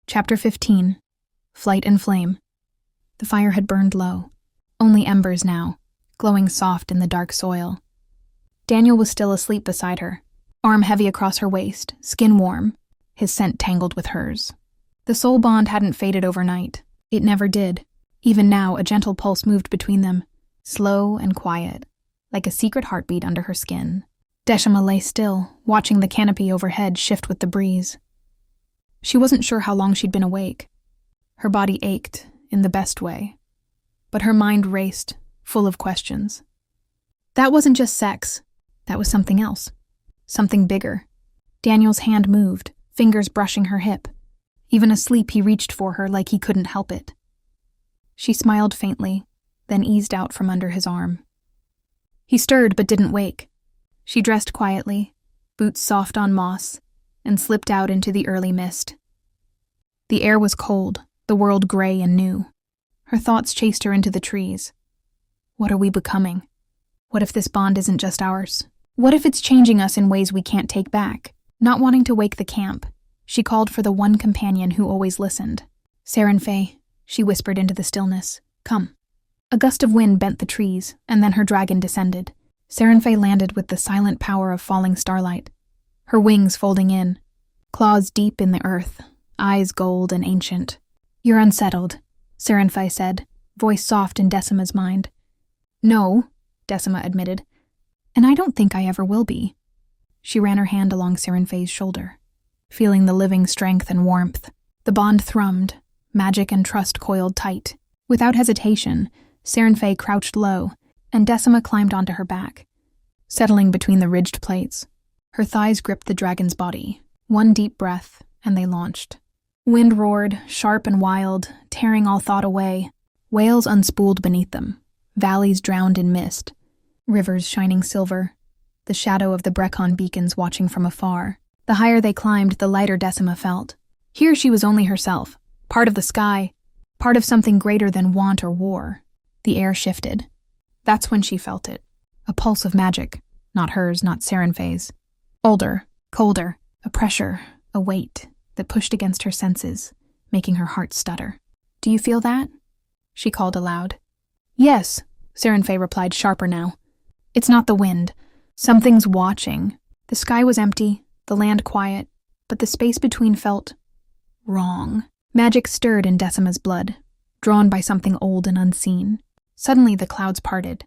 Chapter 15. Flight and Flame. The fire had burned low. Only embers now, glowing soft in the dark soil. Daniel was still asleep beside her, arm heavy across her waist, skin warm, his scent tangled with hers. The soul bond hadn't faded overnight. It never did. Even now, a gentle pulse moved between them, slow and quiet, like a secret heartbeat under her skin. Decima lay still, watching the canopy overhead shift with the breeze. She wasn't sure how long she'd been awake. Her body ached, in the best way. But her mind raced, full of questions. That wasn't just sex. That was something else. Something bigger. Daniel's hand moved, fingers brushing her hip. Even asleep, he reached for her like he couldn't help it. She smiled faintly, then eased out from under his arm. He stirred but didn't wake. She dressed quietly, boots soft on moss, and slipped out into the early mist. The air was cold, the world gray and new. Her thoughts chased her into the trees. What are we becoming? What if this bond isn't just ours? What if it's changing us in ways we can't take back? Not wanting to wake the camp, she called for the one companion who always listened. Sarenfe, she whispered into the stillness. Come. A gust of wind bent the trees, and then her dragon descended. Sarenfe landed with the silent power of falling starlight, her wings folding in, claws deep in the earth, eyes gold and ancient. You're unsettled, Sarenfe said, voice soft in Decima's mind. No, Decima admitted, and I don't think I ever will be. She ran her hand along Sarenfe's shoulder, feeling the living strength and warmth. The bond thrummed, magic and trust coiled tight. Without hesitation, Sarenfe crouched low, and Decima climbed onto her back, settling between the ridged plates. Her thighs gripped the dragon's body. One deep breath, and they launched. Wind roared, sharp and wild, tearing all thought away. Whales unspooled beneath them, valleys drowned in mist, rivers shining silver, the shadow of the Brecon beacons watching from afar. The higher they climbed, the lighter Decima felt. Here she was only herself, part of the sky, part of something greater than want or war. The air shifted. That's when she felt it. A pulse of magic, not hers, not Sarenfe's. Older, colder, a pressure, a weight that pushed against her senses, making her heart stutter. Do you feel that? She called aloud. Yes, Sarenfe replied sharper now. It's not the wind. Something's watching. The sky was empty, the land quiet, but the space between felt wrong. Magic stirred in Decima's blood, drawn by something old and unseen. Suddenly the clouds parted.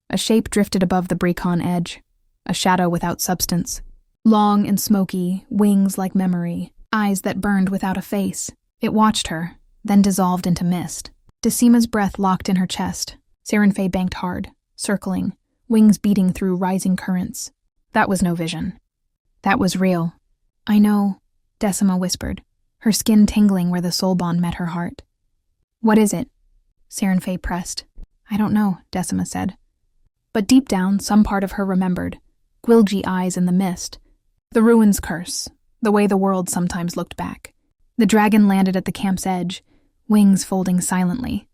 A shape drifted above the Brecon edge, a shadow without substance. Long and smoky, wings like memory, eyes that burned without a face. It watched her, then dissolved into mist. Decima's breath locked in her chest. Sarenfe banked hard, circling, wings beating through rising currents. That was no vision. That was real. I know, Decima whispered, her skin tingling where the soul bond met her heart. What is it? Sarenfe pressed. I don't know, Decima said. But deep down, some part of her remembered. Gwilgy eyes in the mist. The ruin's curse, the way the world sometimes looked back. The dragon landed at the camp's edge, wings folding silently.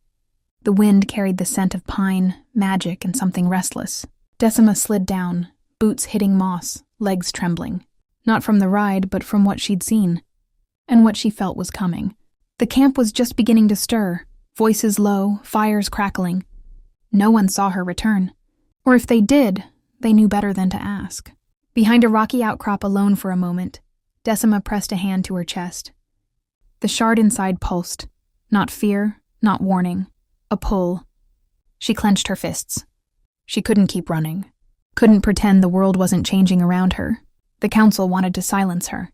The wind carried the scent of pine, magic, and something restless. Decima slid down, boots hitting moss, legs trembling. Not from the ride, but from what she'd seen. And what she felt was coming. The camp was just beginning to stir, voices low, fires crackling. No one saw her return. Or if they did, they knew better than to ask. Behind a rocky outcrop alone for a moment, Decima pressed a hand to her chest. The shard inside pulsed. Not fear, not warning. A pull. She clenched her fists. She couldn't keep running. Couldn't pretend the world wasn't changing around her. The council wanted to silence her.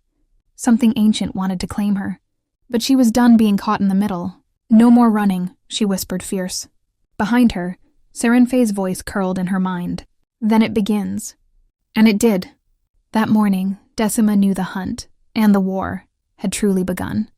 Something ancient wanted to claim her. But she was done being caught in the middle. No more running, she whispered fierce. Behind her, Sarenfe's voice curled in her mind. Then it begins. And it did. That morning, Decima knew the hunt, and the war, had truly begun.